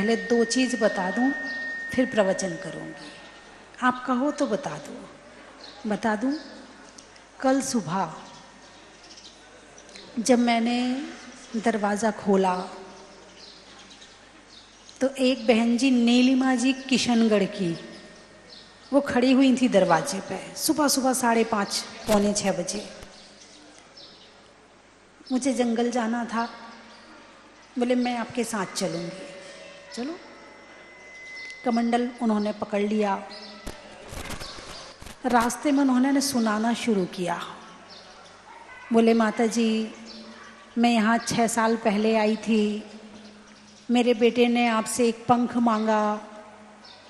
पहले 2 चीज़ बता दूं, फिर प्रवचन करूंगी। आप कहो तो बता दूं। कल सुबह जब मैंने दरवाज़ा खोला तो एक बहन जी, नीलिमा जी किशनगढ़ की, वो खड़ी हुई थी दरवाजे पे। सुबह सुबह 5:30 पौने 6 बजे। मुझे जंगल जाना था, बोले मैं आपके साथ चलूँगी, चलो। कमंडल उन्होंने पकड़ लिया। रास्ते में उन्होंने सुनाना शुरू किया। बोले माता जी, मैं यहाँ 6 साल पहले आई थी, मेरे बेटे ने आपसे एक पंख मांगा,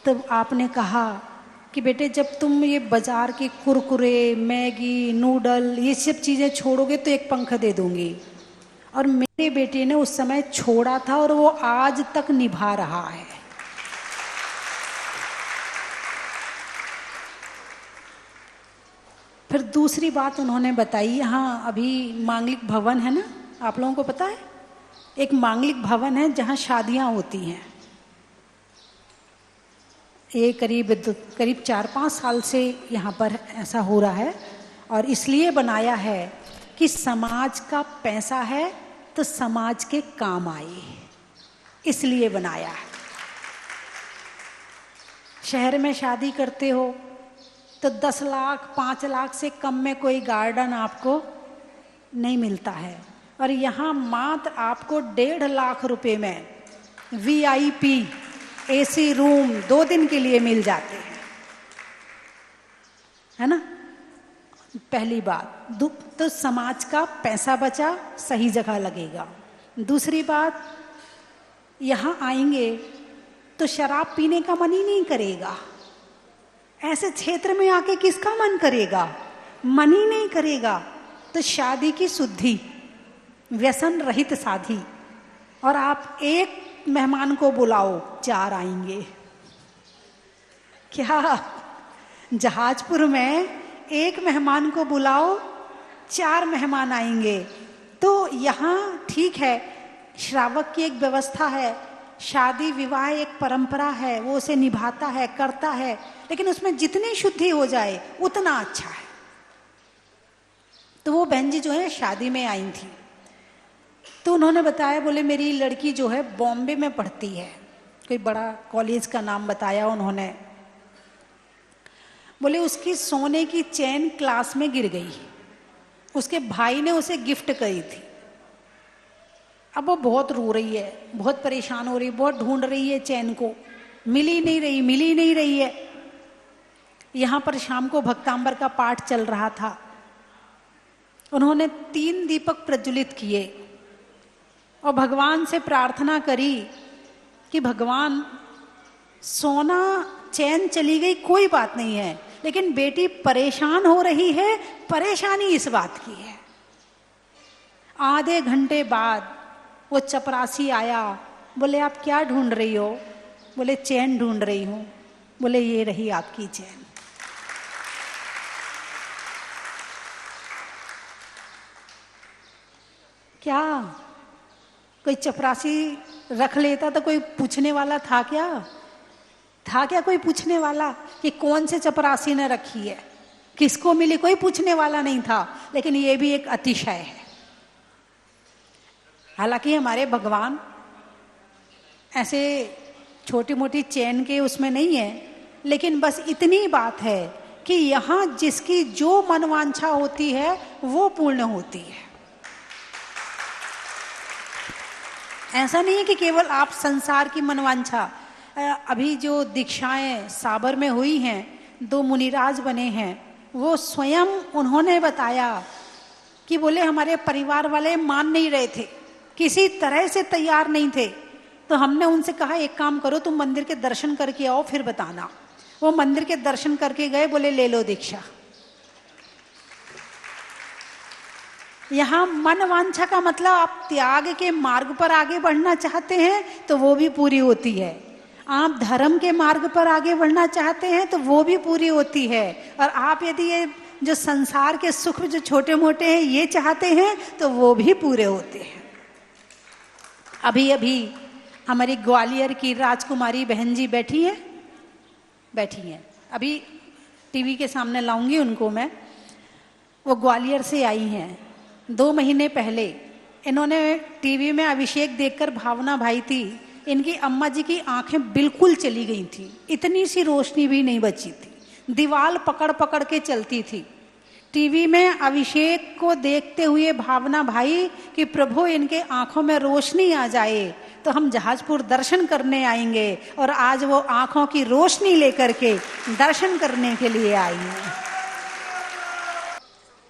तब आपने कहा कि बेटे जब तुम ये बाज़ार के कुरकुरे, मैगी, नूडल, ये सब चीज़ें छोड़ोगे तो एक पंख दे दूँगी। और मेरे बेटे ने उस समय छोड़ा था और वो आज तक निभा रहा है। फिर दूसरी बात उन्होंने बताई, यहाँ अभी मांगलिक भवन है ना, आप लोगों को पता है? एक मांगलिक भवन है जहाँ शादियाँ होती हैं। ये करीब 4-5 साल से यहाँ पर ऐसा हो रहा है, और इसलिए बनाया है कि समाज का पैसा है तो समाज के काम आए, इसलिए बनाया है। शहर में शादी करते हो तो 10 लाख 5 लाख से कम में कोई गार्डन आपको नहीं मिलता है, और यहाँ मात्र आपको 1.5 लाख रुपए में VIP AC रूम 2 दिन के लिए मिल जाते हैं, है ना। पहली बात तो समाज का पैसा बचा, सही जगह लगेगा। दूसरी बात, यहाँ आएंगे तो शराब पीने का मन ही नहीं करेगा। ऐसे क्षेत्र में आके किसका मन करेगा? मन ही नहीं करेगा। तो शादी की शुद्धि, व्यसन रहित शादी। और आप एक मेहमान को बुलाओ, 4 आएंगे। क्या जहाजपुर में एक मेहमान को बुलाओ, 4 मेहमान आएंगे? तो यहाँ ठीक है, श्रावक की एक व्यवस्था है, शादी विवाह एक परंपरा है, वो उसे निभाता है, करता है, लेकिन उसमें जितनी शुद्धि हो जाए उतना अच्छा है। तो वो बहन जी जो है शादी में आई थी, तो उन्होंने बताया, बोले मेरी लड़की जो है बॉम्बे में पढ़ती है, कोई बड़ा कॉलेज का नाम बताया उन्होंने। बोले उसकी सोने की चेन क्लास में गिर गई, उसके भाई ने उसे गिफ्ट करी थी। अब वो बहुत रो रही है, बहुत परेशान हो रही है, बहुत ढूंढ रही है चैन को, मिल ही नहीं रही है। यहाँ पर शाम को भक्तांबर का पाठ चल रहा था। उन्होंने 3 दीपक प्रज्वलित किए और भगवान से प्रार्थना करी कि भगवान, सोना चैन चली गई कोई बात नहीं है, लेकिन बेटी परेशान हो रही है, परेशानी इस बात की है। आधे घंटे बाद वो चपरासी आया। बोले आप क्या ढूंढ रही हो? बोले चैन ढूंढ रही हूँ। बोले ये रही आपकी चैन। क्या कोई चपरासी रख लेता तो कोई पूछने वाला था क्या? कोई पूछने वाला कि कौन से चपरासी ने रखी है, किसको मिली? कोई पूछने वाला नहीं था। लेकिन ये भी एक अतिशय है। हालांकि हमारे भगवान ऐसे छोटी मोटी चैन के उसमें नहीं है, लेकिन बस इतनी बात है कि यहाँ जिसकी जो मनवांछा होती है वो पूर्ण होती है। ऐसा नहीं है कि केवल आप संसार की मनवांछा। अभी जो दीक्षाएं साबर में हुई हैं, 2 मुनिराज बने हैं, वो स्वयं उन्होंने बताया कि बोले हमारे परिवार वाले मान नहीं रहे थे, किसी तरह से तैयार नहीं थे। तो हमने उनसे कहा एक काम करो, तुम मंदिर के दर्शन करके आओ फिर बताना। वो मंदिर के दर्शन करके गए, बोले ले लो दीक्षा। यहाँ मन वांछा का मतलब आप त्याग के मार्ग पर आगे बढ़ना चाहते हैं तो वो भी पूरी होती है। आप धर्म के मार्ग पर आगे बढ़ना चाहते हैं तो वो भी पूरी होती है। और आप यदि ये जो संसार के सुख जो छोटे मोटे हैं ये चाहते हैं तो वो भी पूरे होते हैं। अभी अभी हमारी ग्वालियर की राजकुमारी बहन जी बैठी हैं। अभी टीवी के सामने लाऊंगी उनको मैं। वो ग्वालियर से आई हैं। 2 महीने पहले इन्होंने टीवी में अभिषेक देखकर, भावना भाई थी, इनकी अम्मा जी की आंखें बिल्कुल चली गई थी, इतनी सी रोशनी भी नहीं बची थी, दीवार पकड़ पकड़ के चलती थी। टीवी में अभिषेक को देखते हुए भावना भाई कि प्रभु इनके आंखों में रोशनी आ जाए तो हम जहाजपुर दर्शन करने आएंगे, और आज वो आंखों की रोशनी लेकर के दर्शन करने के लिए आई हैं।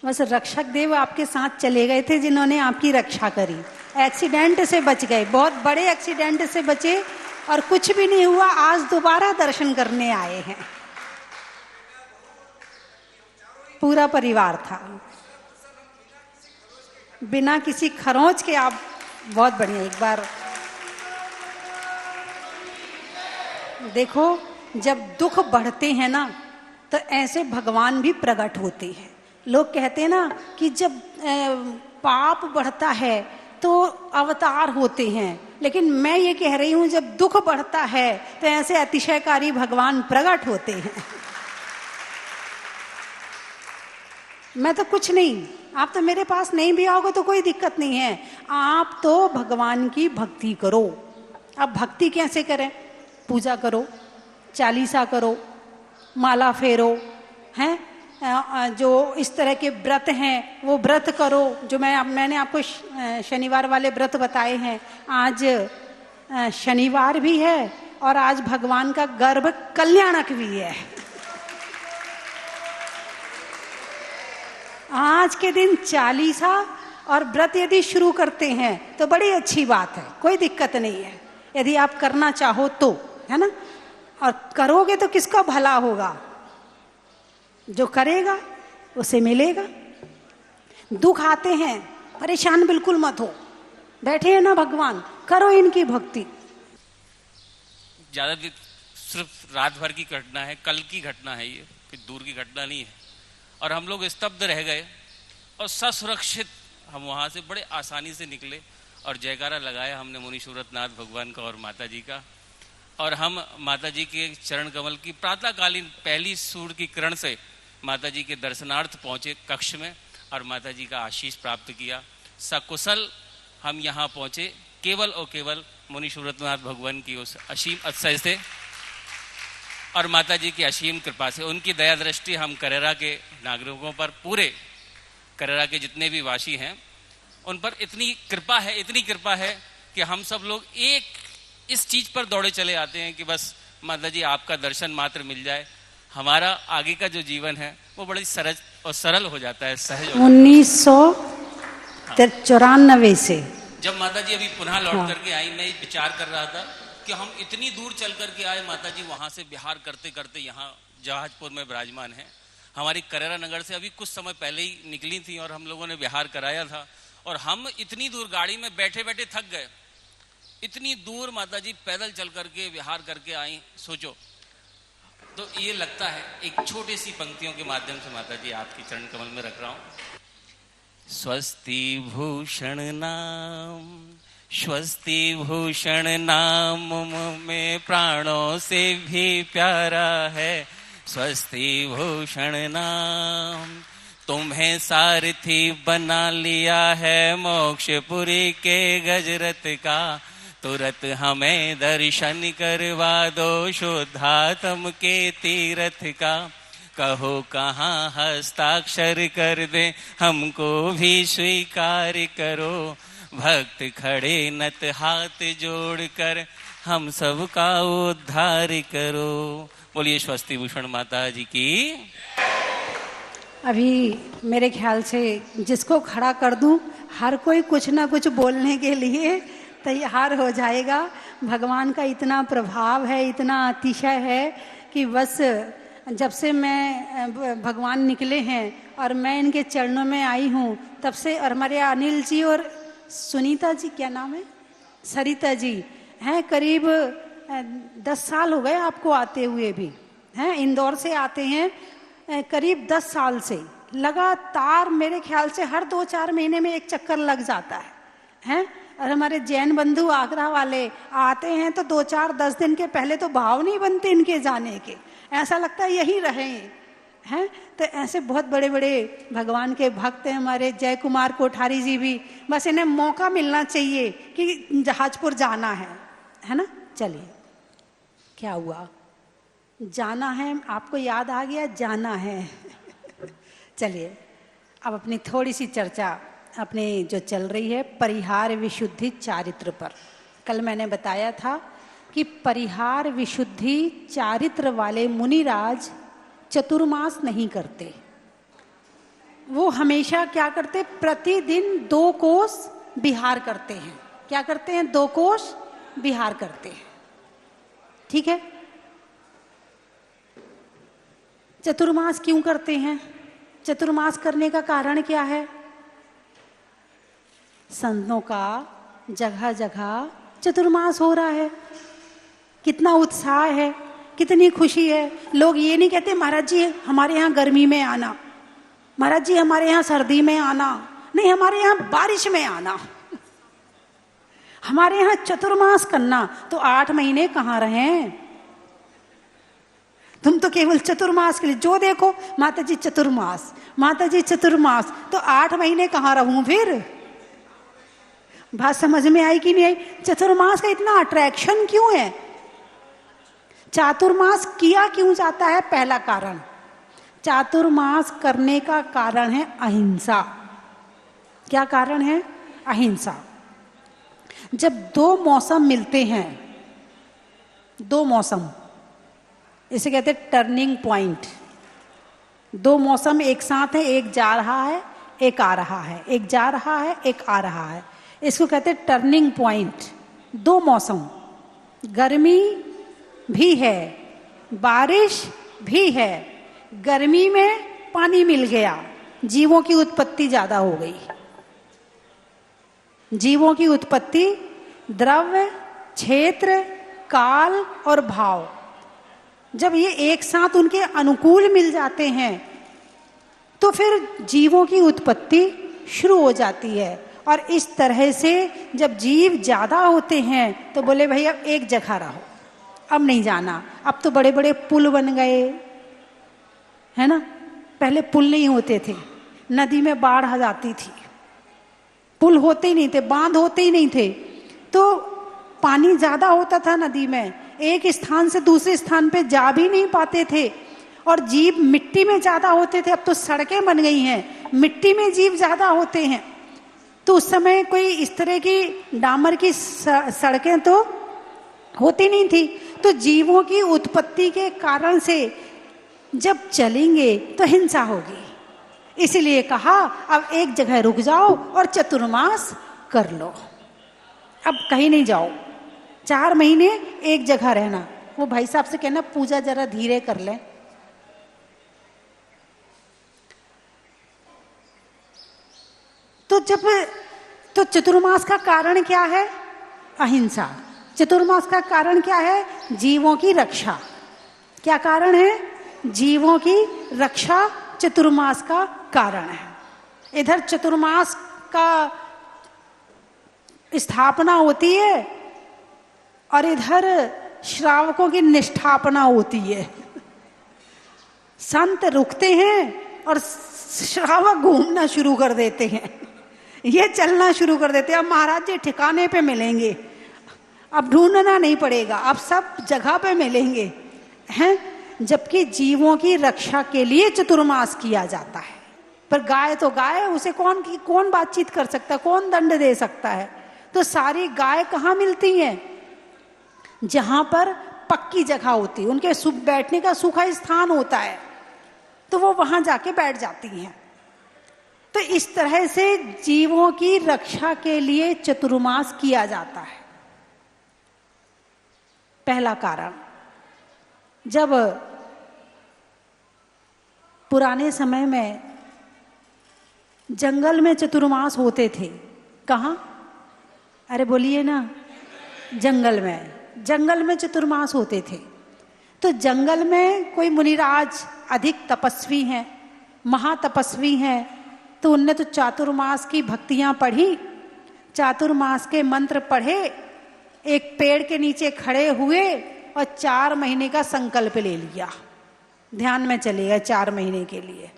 बस रक्षक देव आपके साथ चले गए थे जिन्होंने आपकी रक्षा करी, एक्सीडेंट से बच गए, बहुत बड़े एक्सीडेंट से बचे और कुछ भी नहीं हुआ, आज दोबारा दर्शन करने आए हैं। पूरा परिवार था, बिना किसी खरोंच के। आप बहुत बढ़िया। एक बार देखो, जब दुख बढ़ते हैं ना तो ऐसे भगवान भी प्रकट होते हैं। लोग कहते हैं ना कि जब पाप बढ़ता है तो अवतार होते हैं, लेकिन मैं ये कह रही हूं जब दुख बढ़ता है तो ऐसे अतिशयकारी भगवान प्रकट होते हैं। मैं तो कुछ नहीं, आप तो मेरे पास नहीं भी आओगे तो कोई दिक्कत नहीं है, आप तो भगवान की भक्ति करो। अब भक्ति कैसे करें? पूजा करो, चालीसा करो, माला फेरो, हैं जो इस तरह के व्रत हैं वो व्रत करो, जो मैंने आपको शनिवार वाले व्रत बताए हैं। आज शनिवार भी है और आज भगवान का गर्भ कल्याणक भी है। आज के दिन चालीसा और व्रत यदि शुरू करते हैं तो बड़ी अच्छी बात है, कोई दिक्कत नहीं है, यदि आप करना चाहो तो, है ना। और करोगे तो किसका भला होगा? जो करेगा उसे मिलेगा। दुख आते हैं, परेशान बिल्कुल मत हो, बैठे हैं ना भगवान, करो इनकी भक्ति। ज्यादा सिर्फ रात भर की घटना है, कल की घटना है, ये कोई दूर की घटना नहीं है। और हम लोग स्तब्ध रह गए और ससुरक्षित हम वहाँ से बड़े आसानी से निकले और जयकारा लगाया हमने मुनि सूरतनाथ भगवान का और माता जी का। और हम माता जी के चरण कमल की प्रातःकालीन पहली सूर्य की किरण से माता जी के दर्शनार्थ पहुँचे कक्ष में और माता जी का आशीष प्राप्त किया। सकुशल हम यहाँ पहुँचे केवल और केवल मुनि सूरतनाथ भगवान की उस असीम अतिशय से और माता जी की असीम कृपा से। उनकी दया दृष्टि हम करेरा के नागरिकों पर, पूरे करेरा के जितने भी वासी हैं उन पर इतनी कृपा है कि हम सब लोग एक इस चीज पर दौड़े चले आते हैं कि बस माता जी आपका दर्शन मात्र मिल जाए, हमारा आगे का जो जीवन है वो बड़ी सरल और सरल हो जाता है, सहज। 1994 से जब माता जी अभी पुनः लौट करके आई, मैं विचार कर रहा था कि हम इतनी दूर चल करके आए, माता जी वहां से बिहार करते करते यहाँ जहाजपुर में विराजमान है। हमारी करेरा नगर से अभी कुछ समय पहले ही निकली थी और हम लोगों ने बिहार कराया था और हम इतनी दूर गाड़ी में बैठे बैठे थक गए, इतनी दूर माता जी पैदल चल करके विहार करके आई। सोचो, तो ये लगता है एक छोटी सी पंक्तियों के माध्यम से माता जी आपके चरण कमल में रख रहा हूं। स्वस्ति भूषण नाम, स्वस्ति भूषण नाम में प्राणों से भी प्यारा है। स्वस्ति भूषण नाम, तुम्हें सारथी बना लिया है मोक्षपुरी के गजरथ का। तुरंत हमें दर्शन करवा दो शुद्धात्म के तीर्थ का। कहो कहाँ हस्ताक्षर कर दे, हमको भी स्वीकार करो। भक्त खड़े नत हाथ जोड़कर हम सबका उद्धार करो। बोलिए स्वस्ति भूषण माता जी की। अभी मेरे ख्याल से जिसको खड़ा कर दूं, हर कोई कुछ ना कुछ बोलने के लिए तैयार हो जाएगा। भगवान का इतना प्रभाव है, इतना अतिशय है कि बस जब से मैं भगवान निकले हैं और मैं इनके चरणों में आई हूँ तब से, और हमारे अनिल जी और सुनीता जी, क्या नाम है, सरिता जी हैं, करीब 10 साल हो गए आपको आते हुए भी, हैं इंदौर से आते हैं करीब 10 साल से लगातार। मेरे ख्याल से हर 2-4 महीने में एक चक्कर लग जाता है, हैं और हमारे जैन बंधु आगरा वाले आते हैं तो 2-4-10 दिन के पहले तो भाव नहीं बनते इनके जाने के, ऐसा लगता है यही रहे हैं। तो ऐसे बहुत बड़े बड़े भगवान के भक्त हैं हमारे जय कुमार कोठारी जी भी, बस इन्हें मौका मिलना चाहिए कि जहाजपुर जाना है ना। चलिए, क्या हुआ, जाना है, आपको याद आ गया, जाना है। चलिए अब अपनी थोड़ी सी चर्चा अपने जो चल रही है परिहार विशुद्धि चारित्र पर। कल मैंने बताया था कि परिहार विशुद्धि चारित्र वाले मुनिराज चतुर्मास नहीं करते, वो हमेशा क्या करते, प्रतिदिन 2 कोस विहार करते हैं। क्या करते हैं? 2 कोस विहार करते हैं। ठीक है, चतुर्मास क्यों करते हैं? चतुर्मास करने का कारण क्या है? संतों का जगह जगह चतुर्मास हो रहा है, कितना उत्साह है, कितनी खुशी है। लोग ये नहीं कहते महाराज जी हमारे यहाँ गर्मी में आना, महाराज जी हमारे यहाँ सर्दी में आना, नहीं हमारे यहाँ बारिश में आना, हमारे यहाँ चतुर्मास करना। तो 8 महीने कहाँ रहे तुम? तो केवल चतुर्मास के लिए जो देखो माता जी चतुर्मास, माता जी चतुर्मास, तो 8 महीने कहाँ रहूं फिर? बात समझ में आई कि नहीं आई? चतुर्मास का इतना अट्रैक्शन क्यों है? चातुर्मास किया क्यों जाता है? पहला कारण, चातुर्मास करने का कारण है अहिंसा। क्या कारण है? अहिंसा। जब 2 मौसम मिलते हैं, 2 मौसम, इसे कहते हैं टर्निंग पॉइंट। 2 मौसम एक साथ है, एक जा रहा है एक आ रहा है, एक जा रहा है एक आ रहा है, इसको कहते हैं टर्निंग पॉइंट। 2 मौसम, गर्मी भी है बारिश भी है। गर्मी में पानी मिल गया, जीवों की उत्पत्ति ज्यादा हो गई। जीवों की उत्पत्ति द्रव्य, क्षेत्र, काल और भाव, जब ये एक साथ उनके अनुकूल मिल जाते हैं तो फिर जीवों की उत्पत्ति शुरू हो जाती है। और इस तरह से जब जीव ज्यादा होते हैं तो बोले भाई अब एक जगह रहो, अब नहीं जाना। अब तो बड़े बड़े पुल बन गए, है ना। पहले पुल नहीं होते थे, नदी में बाढ़ आ जाती थी, पुल होते ही नहीं थे, बांध होते ही नहीं थे, तो पानी ज्यादा होता था नदी में, एक स्थान से दूसरे स्थान पे जा भी नहीं पाते थे। और जीव मिट्टी में ज्यादा होते थे, अब तो सड़कें बन गई हैं, मिट्टी में जीव ज्यादा होते हैं। तो उस समय कोई इस तरह की डामर की सड़कें तो होती नहीं थी। तो जीवों की उत्पत्ति के कारण से जब चलेंगे तो हिंसा होगी, इसलिए कहा अब एक जगह रुक जाओ और चतुर्मास कर लो, अब कहीं नहीं जाओ, 4 महीने एक जगह रहना। वो भाई साहब से कहना पूजा जरा धीरे कर ले। तो चतुर्मास का कारण क्या है? अहिंसा। चतुर्मास का कारण क्या है? जीवों की रक्षा। क्या कारण है? जीवों की रक्षा चतुर्मास का कारण है। इधर चतुर्मास का स्थापना होती है और इधर श्रावकों की निष्ठापना होती है। संत रुकते हैं और श्रावक घूमना शुरू कर देते हैं, ये चलना शुरू कर देते हैं। अब महाराज जी ठिकाने पे मिलेंगे, अब ढूंढना नहीं पड़ेगा, अब सब जगह पे मिलेंगे, हैं। जबकि जीवों की रक्षा के लिए चतुर्मास किया जाता है। पर गाय तो गाय, उसे कौन बातचीत कर सकता है, कौन दंड दे सकता है? तो सारी गाय कहाँ मिलती हैं? जहां पर पक्की जगह होती है, उनके बैठने का सूखा स्थान होता है, तो वो वहां जाके बैठ जाती हैं। तो इस तरह से जीवों की रक्षा के लिए चतुर्मास किया जाता है। पहला कारण। जब पुराने समय में जंगल में चतुर्मास होते थे, कहाँ? अरे बोलिए ना, जंगल में चतुर्मास होते थे। तो जंगल में कोई मुनिराज अधिक तपस्वी हैं, महातपस्वी हैं, तो उनने तो चातुर्मास की भक्तियां पढ़ी, चातुर्मास के मंत्र पढ़े, एक पेड़ के नीचे खड़े हुए और 4 महीने का संकल्प ले लिया, ध्यान में चले गए 4 महीने के लिए।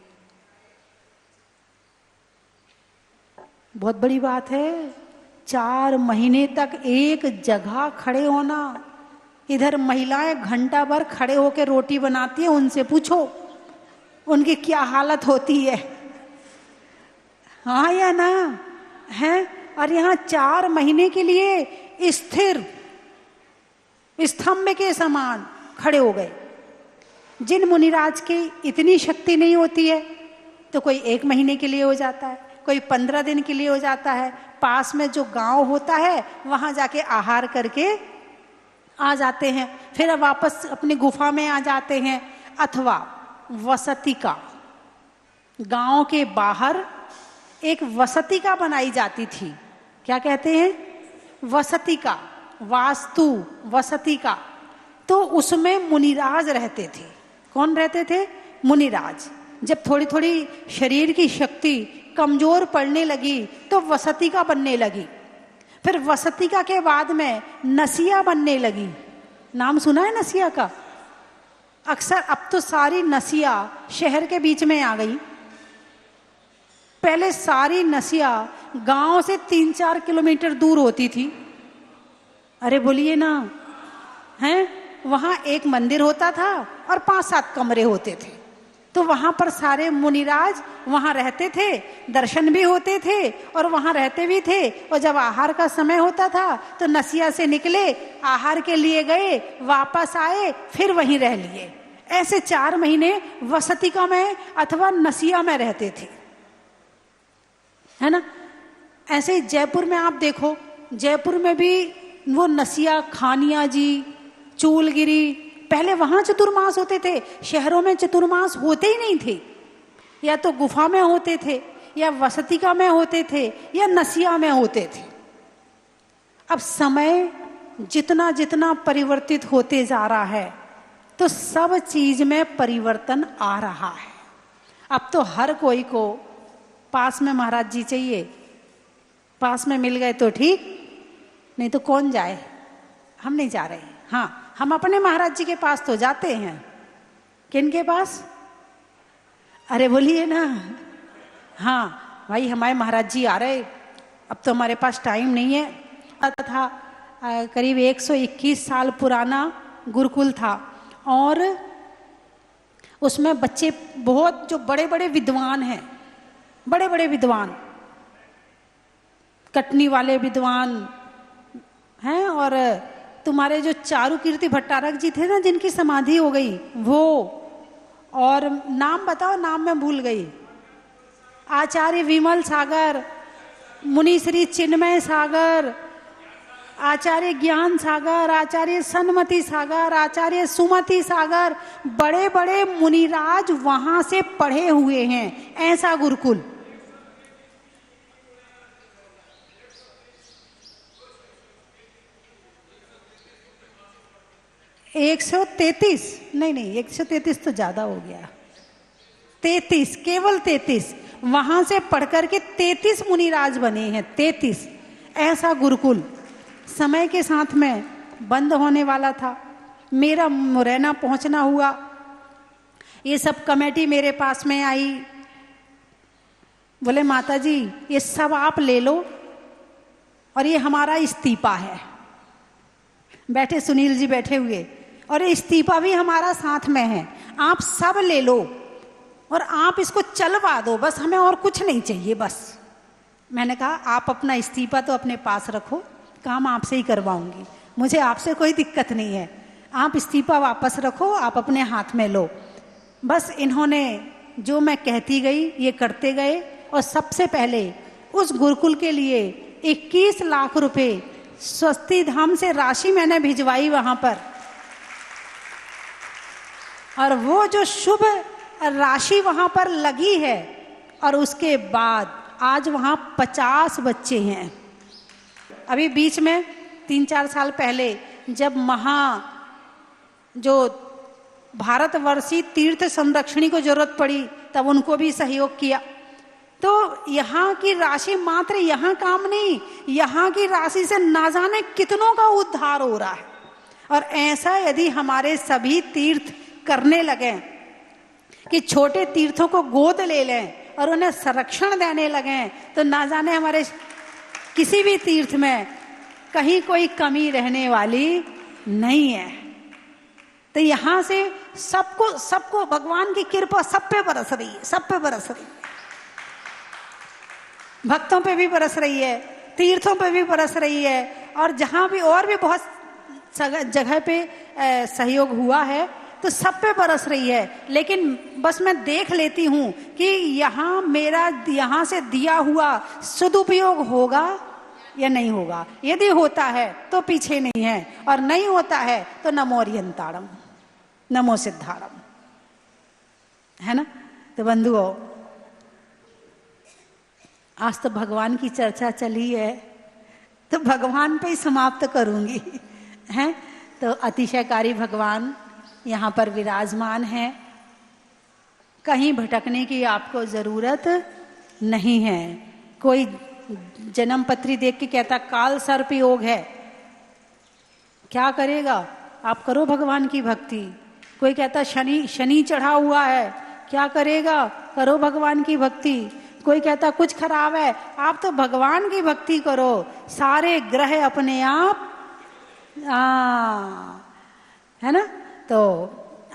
बहुत बड़ी बात है, 4 महीने तक एक जगह खड़े होना। इधर महिलाएं घंटा भर खड़े होकर रोटी बनाती है, उनसे पूछो उनकी क्या हालत होती है, हाँ या ना है। और यहाँ 4 महीने के लिए स्थिर स्तंभ के समान खड़े हो गए। जिन मुनिराज की इतनी शक्ति नहीं होती है तो कोई 1 महीने के लिए हो जाता है, कोई 15 दिन के लिए हो जाता है, पास में जो गांव होता है वहां जाके आहार करके आ जाते हैं, फिर वापस अपनी गुफा में आ जाते हैं। अथवा वसतिका, गांव के बाहर एक वसतिका बनाई जाती थी, क्या कहते हैं, वसतिका, वास्तु वसतिका। तो उसमें मुनिराज रहते थे। कौन रहते थे, मुनिराज। जब थोड़ी थोड़ी शरीर की शक्ति कमजोर पड़ने लगी तो वसतिका बनने लगी, फिर वसतिका के बाद में नसिया बनने लगी। नाम सुना है नसिया का? अक्सर अब तो सारी नसिया शहर के बीच में आ गई, पहले सारी नसिया गांव से 3-4 किलोमीटर दूर होती थी। अरे बोलिए ना, हैं? वहां एक मंदिर होता था और 5-7 कमरे होते थे, तो वहां पर सारे मुनिराज वहां रहते थे, दर्शन भी होते थे और वहां रहते भी थे। और जब आहार का समय होता था तो नसिया से निकले, आहार के लिए गए, वापस आए, फिर वहीं रह लिए। ऐसे 4 महीने वसतिका में अथवा नसिया में रहते थे, है ना। ऐसे ही जयपुर में आप देखो, जयपुर में भी वो नसिया, खानिया जी, चूलगिरी, पहले वहां चतुर्मास होते थे। शहरों में चतुर्मास होते ही नहीं थे, या तो गुफा में होते थे, या वसतिका में होते थे, या नसिया में होते थे। अब समय जितना जितना परिवर्तित होते जा रहा है तो सब चीज में परिवर्तन आ रहा है। अब तो हर कोई को पास में महाराज जी चाहिए, पास में मिल गए तो ठीक, नहीं तो कौन जाए। हम नहीं जा रहे। हाँ, हम अपने महाराज जी के पास तो जाते हैं। किन के पास? अरे बोलिए ना, हाँ भाई हमारे महाराज जी आ रहे, अब तो हमारे पास टाइम नहीं है। था करीब 121 साल पुराना गुरुकुल था और उसमें बच्चे बहुत जो बड़े बड़े विद्वान हैं, बड़े बड़े विद्वान, कटनी वाले विद्वान हैं। और तुम्हारे जो चारुकीर्ति भट्टारक जी थे ना, जिनकी समाधि हो गई, वो, और नाम बताओ, नाम मैं भूल गई। आचार्य विमल सागर, मुनि श्री चिन्मय सागर, आचार्य ज्ञान सागर, आचार्य सन्मति सागर, आचार्य सुमति सागर, बड़े बड़े मुनिराज वहां से पढ़े हुए हैं। ऐसा गुरुकुल। एक 133 नहीं 133 तो ज्यादा हो गया, 33, केवल 33 वहां से पढ़कर के 33 मुनिराज बने हैं। 33 ऐसा गुरुकुल समय के साथ में बंद होने वाला था। मेरा मुरैना पहुंचना हुआ, ये सब कमेटी मेरे पास में आई, बोले माता जी ये सब आप ले लो और ये हमारा इस्तीफा है। बैठे सुनील जी बैठे हुए, और इस्तीफा भी हमारा साथ में है, आप सब ले लो और आप इसको चलवा दो, बस हमें और कुछ नहीं चाहिए बस। मैंने कहा आप अपना इस्तीफा तो अपने पास रखो, काम आपसे ही करवाऊंगी, मुझे आपसे कोई दिक्कत नहीं है, आप इस्तीफा वापस रखो, आप अपने हाथ में लो। बस इन्होंने जो मैं कहती गई ये करते गए, और सबसे पहले उस गुरुकुल के लिए 21 लाख रुपए स्वस्ति धाम से राशि मैंने भिजवाई वहां पर, और वो जो शुभ राशि वहां पर लगी है, और उसके बाद आज वहां 50 बच्चे हैं। अभी बीच में 3-4 साल पहले जब जो भारतवर्षीय तीर्थ संरक्षणी को जरूरत पड़ी, तब उनको भी सहयोग किया। तो यहाँ की राशि मात्र यहाँ काम नहीं, यहाँ की राशि से ना जाने कितनों का उद्धार हो रहा है। और ऐसा यदि हमारे सभी तीर्थ करने लगे कि छोटे तीर्थों को गोद ले लें और उन्हें संरक्षण देने लगे, तो ना जाने हमारे किसी भी तीर्थ में कहीं कोई कमी रहने वाली नहीं है। तो यहां से सबको भगवान की कृपा सब पे बरस रही है, सब पे बरस रही है, भक्तों पे भी बरस रही है, तीर्थों पे भी बरस रही है, और जहां भी और भी बहुत जगह पे सहयोग हुआ है तो सब पे बरस रही है। लेकिन बस मैं देख लेती हूं कि यहाँ से दिया हुआ सदुपयोग होगा या नहीं होगा। यदि होता है तो पीछे नहीं है, और नहीं होता है तो नमो अरियंताड़म, नमो सिद्धाड़म, है ना। तो बंधुओं, आज तो भगवान की चर्चा चली है, तो भगवान पे ही समाप्त करूंगी, हैं। तो अतिशयकारी भगवान यहाँ पर विराजमान है, कहीं भटकने की आपको जरूरत नहीं है। कोई जन्म पत्री देख के कहता काल सर्प योग है, क्या करेगा? आप करो भगवान की भक्ति। कोई कहता शनि चढ़ा हुआ है, क्या करेगा? करो भगवान की भक्ति। कोई कहता कुछ खराब है, आप तो भगवान की भक्ति करो, सारे ग्रह अपने आप है ना। तो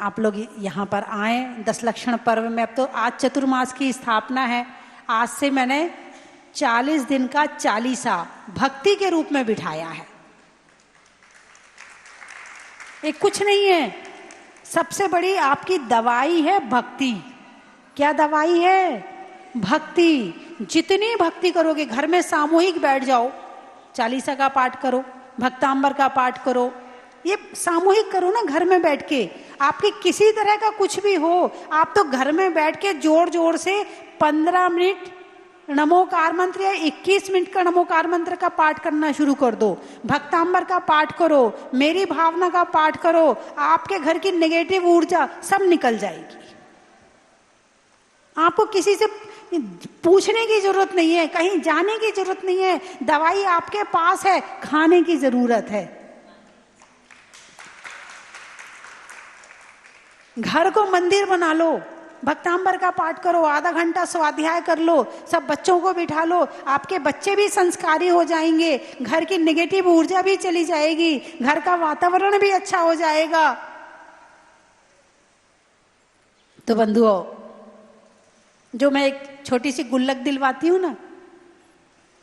आप लोग यहाँ पर आए 10 लक्षण पर्व में। अब तो आज चतुर्मास की स्थापना है, आज से मैंने 40 दिन का चालीसा भक्ति के रूप में बिठाया है। ये कुछ नहीं है, सबसे बड़ी आपकी दवाई है भक्ति। क्या दवाई है? भक्ति। जितनी भक्ति करोगे, घर में सामूहिक बैठ जाओ, चालीसा का पाठ करो, भक्तांबर का पाठ करो, ये सामूहिक करो ना घर में बैठ के। आपकी किसी तरह का कुछ भी हो, आप तो घर में बैठ के जोर जोर से 15 मिनट नमोकार मंत्र या 21 मिनट का नमोकार मंत्र का पाठ करना शुरू कर दो, भक्तांबर का पाठ करो, मेरी भावना का पाठ करो, आपके घर की नेगेटिव ऊर्जा सब निकल जाएगी। आपको किसी से पूछने की जरूरत नहीं है, कहीं जाने की जरूरत नहीं है, दवाई आपके पास है, खाने की जरूरत है। घर को मंदिर बना लो, भक्तांबर का पाठ करो, आधा घंटा स्वाध्याय कर लो, सब बच्चों को बिठा लो, आपके बच्चे भी संस्कारी हो जाएंगे, घर की नेगेटिव ऊर्जा भी चली जाएगी, घर का वातावरण भी अच्छा हो जाएगा। तो बंधुओं, जो मैं एक छोटी सी गुल्लक दिलवाती हूँ ना,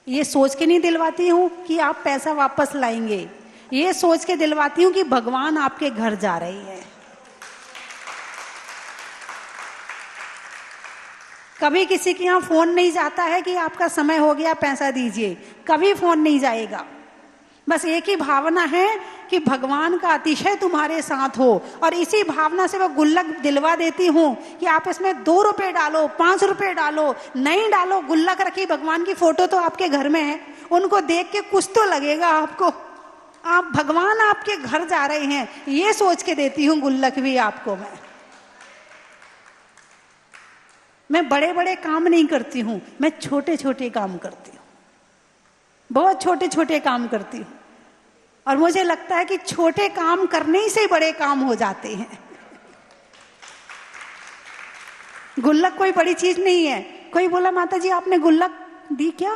ये सोच के नहीं दिलवाती हूँ कि आप पैसा वापस लाएंगे, ये सोच के दिलवाती हूँ कि भगवान आपके घर जा रही है। कभी किसी के यहाँ फोन नहीं जाता है कि आपका समय हो गया पैसा दीजिए, कभी फोन नहीं जाएगा। बस एक ही भावना है कि भगवान का अतिशय तुम्हारे साथ हो, और इसी भावना से मैं गुल्लक दिलवा देती हूँ कि आप इसमें 2 रुपए डालो, 5 रुपए डालो, नहीं डालो, गुल्लक रखी, भगवान की फोटो तो आपके घर में है, उनको देख के कुछ तो लगेगा आपको, आप भगवान आपके घर जा रहे हैं, ये सोच के देती हूँ गुल्लक भी आपको। मैं बड़े बड़े काम नहीं करती हूँ, मैं छोटे छोटे काम करती हूँ, बहुत छोटे छोटे काम करती हूँ, और मुझे लगता है कि छोटे काम करने ही से बड़े काम हो जाते हैं। गुल्लक कोई बड़ी चीज नहीं है। कोई बोला माता जी आपने गुल्लक दी क्या,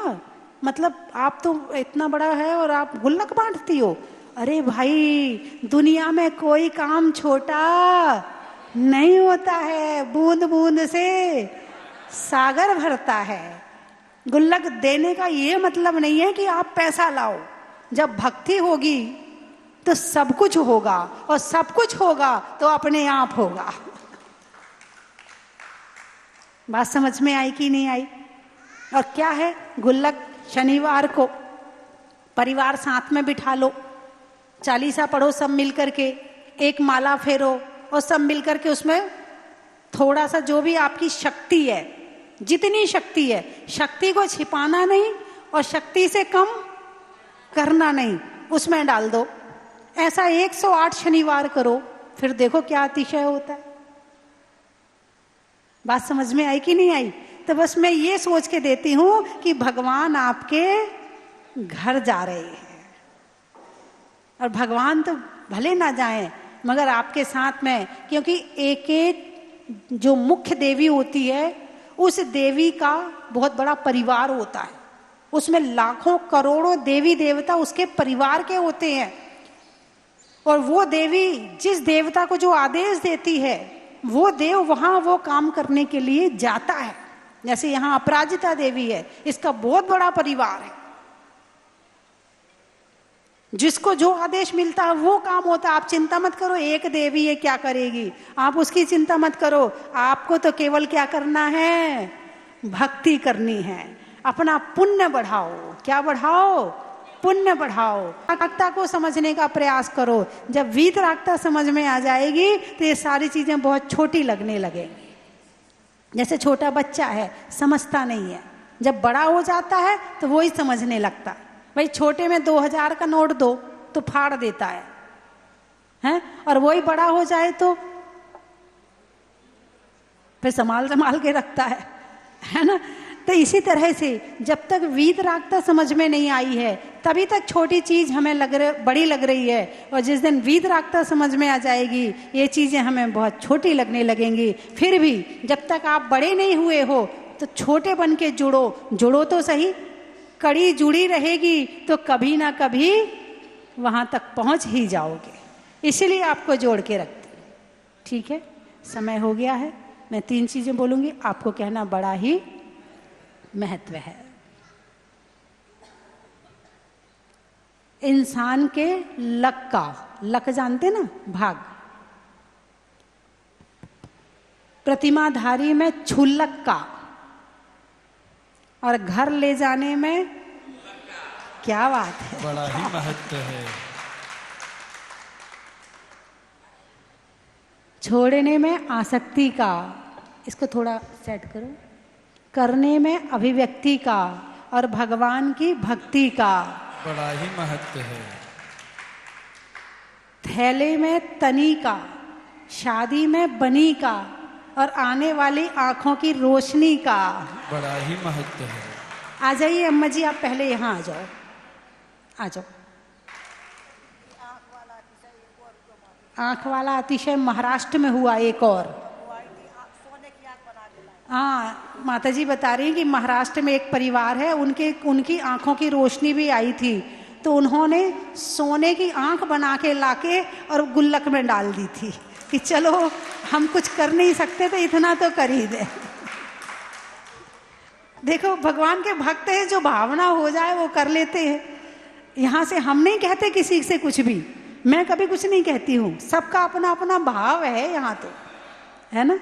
मतलब आप तो इतना बड़ा है और आप गुल्लक बांटती हो। अरे भाई, दुनिया में कोई काम छोटा नहीं होता है, बूंद बूंद से सागर भरता है। गुल्लक देने का ये मतलब नहीं है कि आप पैसा लाओ, जब भक्ति होगी तो सब कुछ होगा, और सब कुछ होगा तो अपने आप होगा। बात समझ में आई कि नहीं आई? और क्या है गुल्लक? शनिवार को परिवार साथ में बिठा लो, चालीसा पढ़ो सब मिलकर के, एक माला फेरो, और सब मिलकर के उसमें थोड़ा सा जो भी आपकी शक्ति है, जितनी शक्ति है, शक्ति को छिपाना नहीं और शक्ति से कम करना नहीं, उसमें डाल दो। ऐसा 108 शनिवार करो, फिर देखो क्या अतिशय होता है। बात समझ में आई कि नहीं आई? तो बस मैं ये सोच के देती हूँ कि भगवान आपके घर जा रहे हैं, और भगवान तो भले ना जाएं मगर आपके साथ में, क्योंकि एक एक जो मुख्य देवी होती है उस देवी का बहुत बड़ा परिवार होता है, उसमें लाखों करोड़ों देवी देवता उसके परिवार के होते हैं, और वो देवी जिस देवता को जो आदेश देती है वो देव वहां वो काम करने के लिए जाता है। जैसे यहाँ अपराजिता देवी है, इसका बहुत बड़ा परिवार है, जिसको जो आदेश मिलता है वो काम होता है। आप चिंता मत करो एक देवी है क्या करेगी, आप उसकी चिंता मत करो, आपको तो केवल क्या करना है, भक्ति करनी है, अपना पुण्य बढ़ाओ। क्या बढ़ाओ? पुण्य बढ़ाओ। वीतरागता को समझने का प्रयास करो। जब वीतरागता समझ में आ जाएगी तो ये सारी चीजें बहुत छोटी लगने लगेंगी। जैसे छोटा बच्चा है समझता नहीं है, जब बड़ा हो जाता है तो वो ही समझने लगता है। भाई छोटे में 2000 का नोट दो तो फाड़ देता है, और वही बड़ा हो जाए तो फिर संभाल के रखता है ना। तो इसी तरह से जब तक वीतरागता समझ में नहीं आई है तभी तक छोटी चीज हमें बड़ी लग रही है, और जिस दिन वीतरागता समझ में आ जाएगी ये चीजें हमें बहुत छोटी लगने लगेंगी। फिर भी जब तक आप बड़े नहीं हुए हो तो छोटे बन के जुड़ो तो सही, कड़ी जुड़ी रहेगी तो कभी ना कभी वहां तक पहुंच ही जाओगे। इसीलिए आपको जोड़ के रखते हैं। ठीक है, समय हो गया है, मैं 3 चीजें बोलूंगी, आपको कहना बड़ा ही महत्व है। इंसान के लक जानते ना, भाग। प्रतिमाधारी में क्षुल्लक का, और घर ले जाने में क्या बात है, बड़ा ही महत्व है। छोड़ने में आसक्ति का, इसको थोड़ा सेट करो, करने में अभिव्यक्ति का, और भगवान की भक्ति का, बड़ा ही महत्व है। थैले में तनी का, शादी में बनी का, और आने वाली आंखों की रोशनी का, बड़ा ही महत्व है। आ जाइए अम्मा जी, आप पहले यहाँ आ जाओ, आ जाओ। आंख वाला अतिशय महाराष्ट्र में हुआ एक और। हाँ, माता जी बता रही हैं कि महाराष्ट्र में एक परिवार है, उनकी आंखों की रोशनी भी आई थी, तो उन्होंने सोने की आंख बना के लाके और गुल्लक में डाल दी थी कि चलो हम कुछ कर नहीं सकते तो इतना तो कर ही दे। देखो भगवान के भक्त हैं, जो भावना हो जाए वो कर लेते हैं। यहाँ से हम नहीं कहते किसी से कुछ भी, मैं कभी कुछ नहीं कहती हूँ, सबका अपना अपना भाव है यहाँ तो, है ना।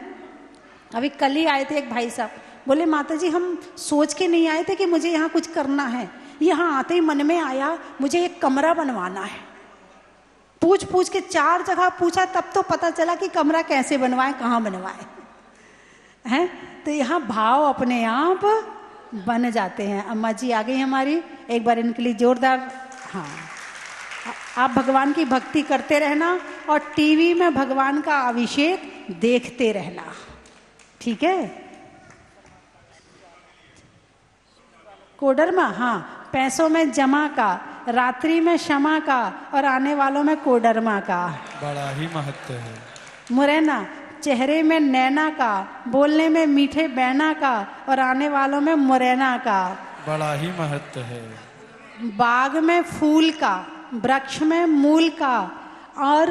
अभी कल ही आए थे एक भाई साहब, बोले माता जी हम सोच के नहीं आए थे कि मुझे यहाँ कुछ करना है, यहाँ आते ही मन में आया मुझे एक कमरा बनवाना है। पूछ के 4 जगह पूछा, तब तो पता चला कि कमरा कैसे बनवाए, कहाँ बनवाए, हैं। तो यहाँ भाव अपने आप बन जाते हैं। अम्मा जी आ गई हमारी, एक बार इनके लिए जोरदार। हाँ, आप भगवान की भक्ति करते रहना और टीवी में भगवान का अभिषेक देखते रहना, ठीक है। कोडरमा, हाँ, पैसों में जमा का, रात्रि में क्षमा का, और आने वालों में कोडरमा का, बड़ा ही महत्व है। मुरैना, चेहरे में नैना का, बोलने में मीठे बैना का, और आने वालों में मुरैना का, बड़ा ही महत्व है। बाग में फूल का, वृक्ष में मूल का, और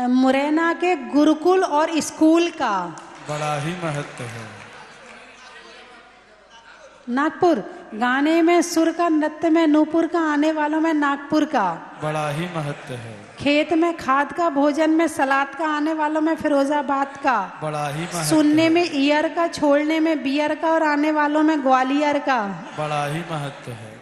मुरैना के गुरुकुल और स्कूल का, बड़ा ही महत्व है। नागपुर, गाने में सुर का, नृत्य में नूपुर का, आने वालों में नागपुर का, बड़ा ही महत्व है। खेत में खाद का, भोजन में सलाद का, आने वालों में फिरोजाबाद का, बड़ा ही महत्व। सुनने में ईयर का, छोड़ने में बियर का, और आने वालों में ग्वालियर का, बड़ा ही महत्व है।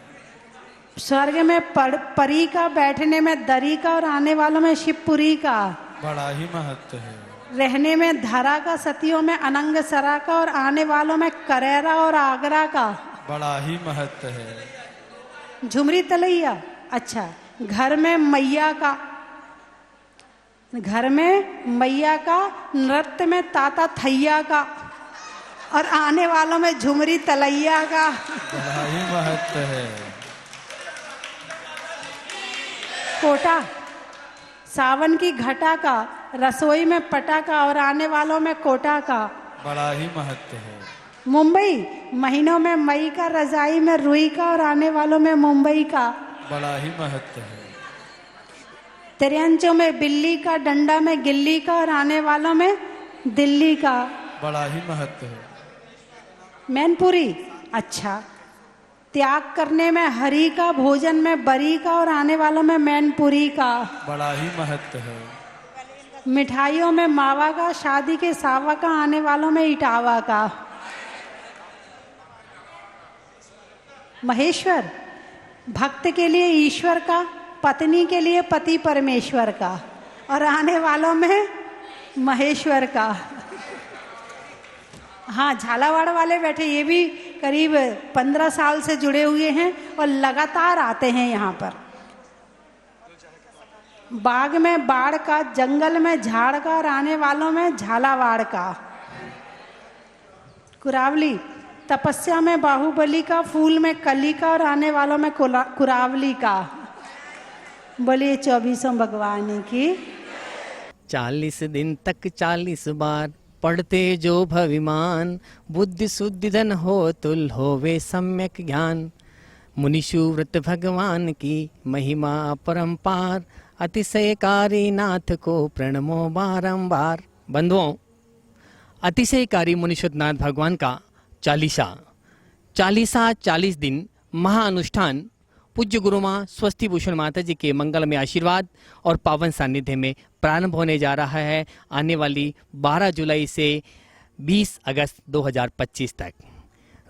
स्वर्ग में परी का, बैठने में दरी का, और आने वालों में शिवपुरी का, बड़ा ही महत्व है। रहने में धरा का, सतियों में अनंग सरा का, और आने वालों में करेरा और आगरा का, बड़ा ही महत्व है। झुमरी तलैया, अच्छा, घर में मैया का, नृत्य में ताता थैया का, और आने वालों में झुमरी तलैया का बड़ा ही महत्व है। कोटा, सावन की घटा का, रसोई में पटाखा और आने वालों में कोटा का। बड़ा ही महत्व है। मुंबई, महीनों में मई का, रजाई में रुई का और आने वालों में मुंबई का। बड़ा ही महत्व है। तिरंचों में बिल्ली का, डंडा में गिल्ली का और आने वालों में दिल्ली का। बड़ा ही महत्व है। मैनपुरी, अच्छा, त्याग करने में हरी का, भोजन में बरी का और आने वालों में मैनपुरी का। बड़ा ही महत्व है। मिठाइयों में मावा का, शादी के सावा का, आने वालों में इटावा का। महेश्वर, भक्त के लिए ईश्वर का, पत्नी के लिए पति परमेश्वर का और आने वालों में महेश्वर का। हाँ, झालावाड़ वाले बैठे, ये भी करीब 15 साल से जुड़े हुए हैं और लगातार आते हैं यहाँ पर। बाग में बाढ़ का, जंगल में झाड़ का और आने वालों में झालावाड़ का। कुरावली, तपस्या में बाहुबली का, फूल में कली का और आने वालों में कुरावली का। बोलिए 24 भगवान की। 40 दिन तक 40 बार पढ़ते जो भविमान, बुद्धि शुद्धि धन हो तुल होवे सम्यक ज्ञान। मुनिषु व्रत भगवान की महिमा परंपार, अतिशयकारी नाथ को प्रणमो बारंबार। बंधुओं, अतिशयकारी मुनिषुनाथ भगवान का चालीसा 40 दिन महाअनुष्ठान पूज्य गुरु माँ स्वस्ति भूषण माता जी के मंगलमय आशीर्वाद और पावन सानिध्य में प्रारंभ होने जा रहा है आने वाली 12 जुलाई से 20 अगस्त 2025 तक।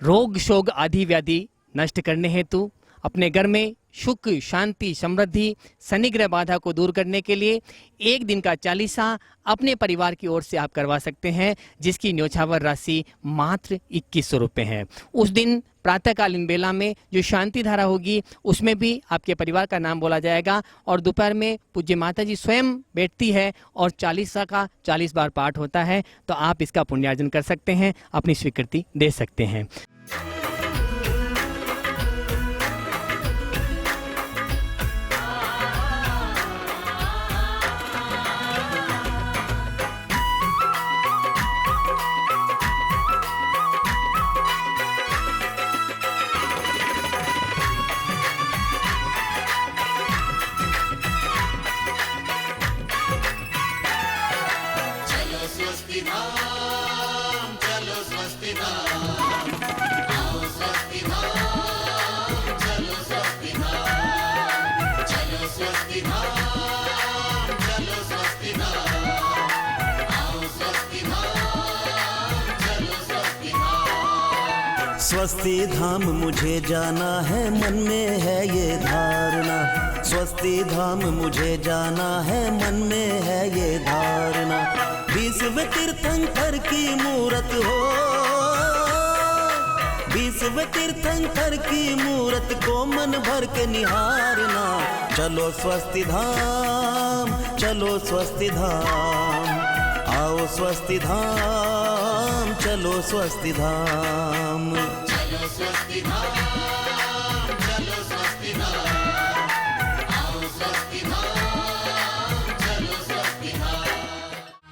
रोग शोग आदि व्याधि नष्ट करने हेतु, अपने घर में सुख शांति समृद्धि शनिग्रह बाधा को दूर करने के लिए एक दिन का चालीसा अपने परिवार की ओर से आप करवा सकते हैं, जिसकी न्योछावर राशि मात्र 2100 रुपये है। उस दिन प्रातःकालीन बेला में जो शांति धारा होगी उसमें भी आपके परिवार का नाम बोला जाएगा और दोपहर में पूज्य माता जी स्वयं बैठती है और चालीसा का 40 बार पाठ होता है। तो आप इसका पुण्यार्जन कर सकते हैं, अपनी स्वीकृति दे सकते हैं। स्वस्ति धाम मुझे जाना है, मन में है ये धारणा। स्वस्ति धाम मुझे जाना है, मन में है ये धारणा। 20वें तीर्थंकर की मूरत हो, 20वें तीर्थंकर की मूरत को मन भर के निहारना। चलो स्वस्ति धाम, चलो स्वस्ति धाम, आओ स्वस्ति धाम, चलो स्वस्ति धाम। चलो स्वस्ति धाम, चलो स्वस्ति धाम, आओ स्वस्ति धाम, चलो स्वस्ति धाम।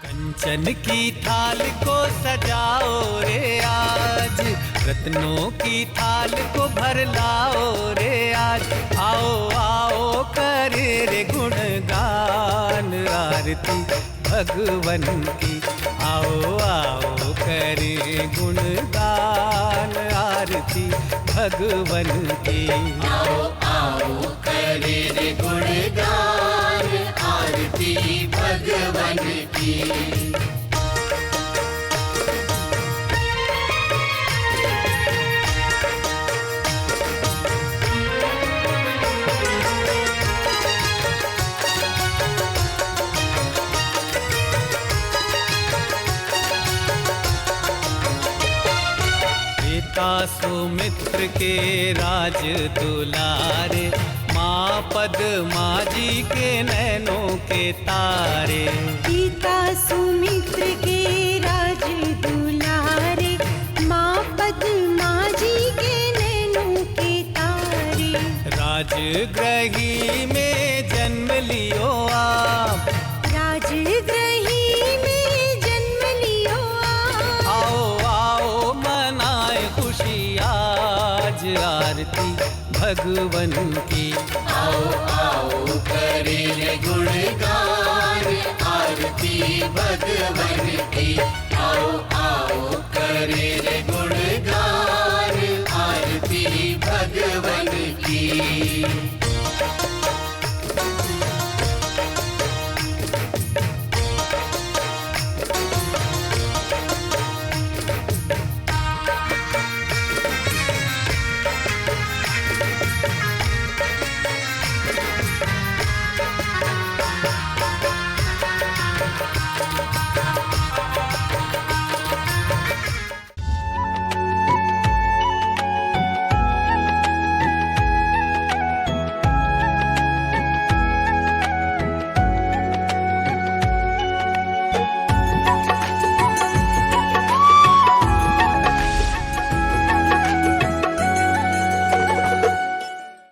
कंचन की थाल को सजाओ रे आज, रत्नों की थाल को भर लाओ रे आज। आओ आओ करे रे गुणगान आरती भगवन की। आओ आओ करे गुणगान आरती भगवन की। आओ आओ करे रे गुणगान आरती भगवन की। सुमित्र के राज दुलारे, माँ पद्मा जी के नैनों के तारे। पिता सुमित्र के राज दुलारे, राजगृही में जन्म लियो आप, राजगृही में जन्म लियो आप। आओ आओ मनाए खुशी आज आरती भगवन की। आओ आओ करे रे गुणगान आरती भगवन की। आओ आओ करे रे गुणगान आरती भगवन की।